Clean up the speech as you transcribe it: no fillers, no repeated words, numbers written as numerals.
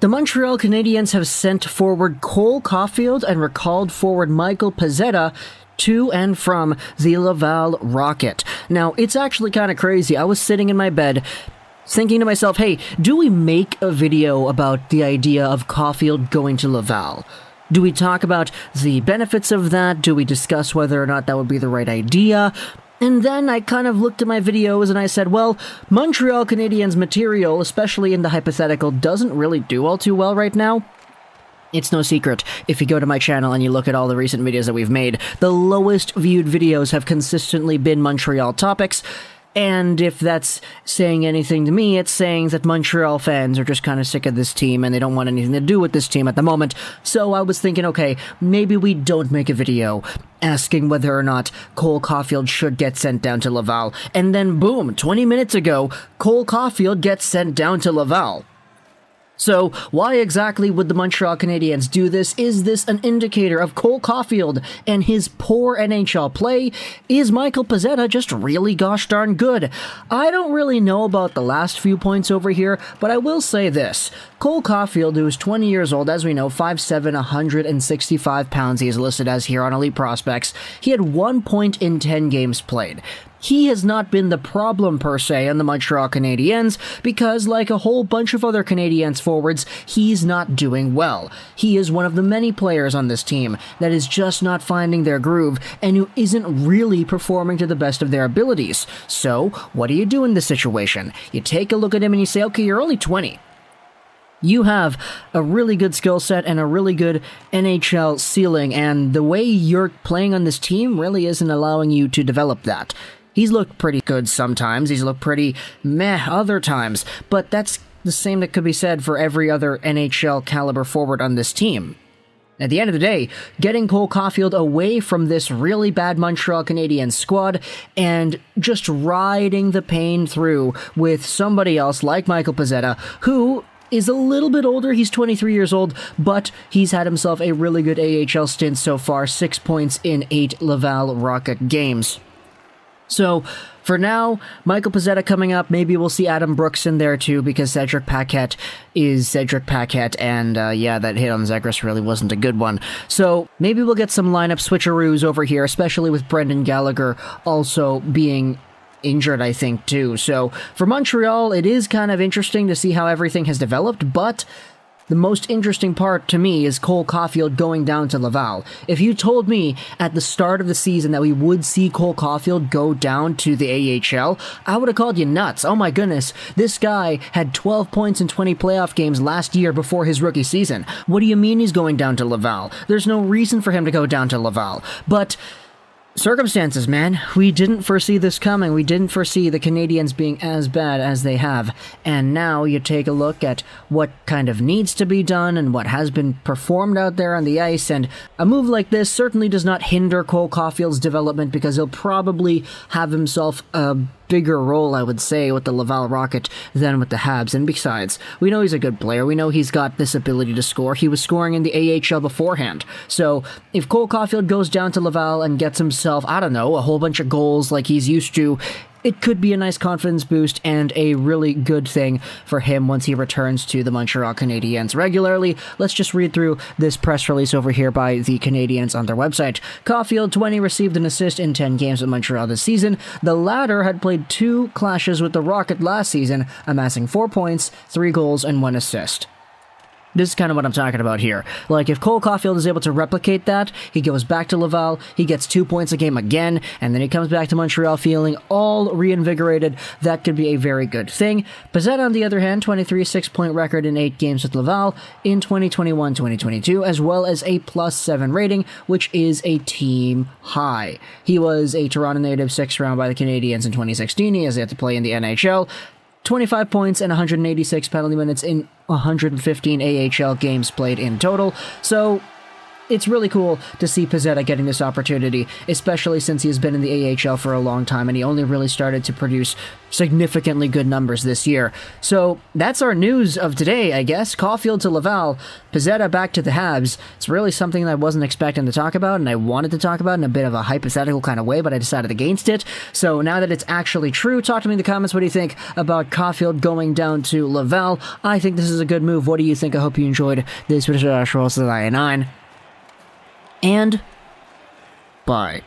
The Montreal Canadiens have sent forward Cole Caufield and recalled forward Michael Pezzetta to and from the Laval Rocket. Now, it's actually kind of crazy. I was sitting in my bed thinking to myself, hey, do we make a video about the idea of Caufield going to Laval? Do we talk about the benefits of that? Do we discuss whether or not that would be the right idea? And then I kind of looked at my videos and I said, well, Montreal Canadiens material, especially in the hypothetical, doesn't really do all too well right now. It's no secret, if you go to my channel and you look at all the recent videos that we've made, the lowest viewed videos have consistently been Montreal topics. And if that's saying anything to me, it's saying that Montreal fans are just kind of sick of this team and they don't want anything to do with this team at the moment. So I was thinking, okay, maybe we don't make a video asking whether or not Cole Caufield should get sent down to Laval. And then boom, 20 minutes ago, Cole Caufield gets sent down to Laval. So, why exactly would the Montreal Canadiens do this? Is this an indicator of Cole Caufield and his poor NHL play? Is Michael Pezzetta just really gosh darn good? I don't really know about the last few points over here, but I will say this. Cole Caufield, who is 20 years old, as we know, 5'7", 165 pounds, he is listed as here on Elite Prospects. He had 1 point in 10 games played. He has not been the problem, per se, on the Montreal Canadiens, because, like a whole bunch of other Canadiens forwards, he's not doing well. He is one of the many players on this team that is just not finding their groove, and who isn't really performing to the best of their abilities. So, what do you do in this situation? You take a look at him and you say, okay, you're only 20. You have a really good skill set and a really good NHL ceiling, and the way you're playing on this team really isn't allowing you to develop that. He's looked pretty good sometimes, he's looked pretty meh other times, but that's the same that could be said for every other NHL caliber forward on this team. At the end of the day, getting Cole Caufield away from this really bad Montreal Canadiens squad and just riding the pain through with somebody else like Michael Pezzetta, who is a little bit older. He's 23 years old, but he's had himself a really good AHL stint so far, 6 points in 8 Laval Rocket games. So, for now, Michael Pezzetta coming up. Maybe we'll see Adam Brooks in there too, because Cedric Paquette is Cedric Paquette, and yeah, that hit on Zegras really wasn't a good one. So, maybe we'll get some lineup switcheroos over here, especially with Brendan Gallagher also being injured, I think, too. So, for Montreal, it is kind of interesting to see how everything has developed, but the most interesting part to me is Cole Caufield going down to Laval. If you told me at the start of the season that we would see Cole Caufield go down to the AHL, I would have called you nuts. Oh my goodness, this guy had 12 points in 20 playoff games last year before his rookie season. What do you mean he's going down to Laval? There's no reason for him to go down to Laval. But circumstances, man. We didn't foresee this coming. We didn't foresee the Canadiens being as bad as they have. And now you take a look at what kind of needs to be done and what has been performed out there on the ice, and a move like this certainly does not hinder Cole Caufield's development, because he'll probably have himself a bigger role, I would say, with the Laval Rocket than with the Habs. And besides, we know he's a good player. We know he's got this ability to score. He was scoring in the AHL beforehand. So if Cole Caufield goes down to Laval and gets himself, I don't know, a whole bunch of goals like he's used to, it could be a nice confidence boost and a really good thing for him once he returns to the Montreal Canadiens regularly. Let's just read through this press release over here by the Canadiens on their website. Caufield, 20, received an assist in 10 games with Montreal this season. The latter had played 2 clashes with the Rocket last season, amassing 4 points, 3 goals, and 1 assist. This is kind of what I'm talking about here. Like, if Cole Caufield is able to replicate that, he goes back to Laval, he gets 2 points a game again, and then he comes back to Montreal feeling all reinvigorated. That could be a very good thing. Pezzetta, on the other hand, 23, 6-point record in 8 games with Laval in 2021-2022, as well as a +7 rating, which is a team high. He was a Toronto native, 6th round by the Canadiens in 2016. He has yet to play in the NHL. 25 points and 186 penalty minutes in 115 AHL games played in total. So, it's really cool to see Pezzetta getting this opportunity, especially since he has been in the AHL for a long time and he only really started to produce significantly good numbers this year. So that's our news of today, I guess. Caufield to Laval, Pezzetta back to the Habs. It's really something that I wasn't expecting to talk about, and I wanted to talk about in a bit of a hypothetical kind of way, but I decided against it. So now that it's actually true, talk to me in the comments. What do you think about Caufield going down to Laval? I think this is a good move. What do you think? I hope you enjoyed this video. And bye.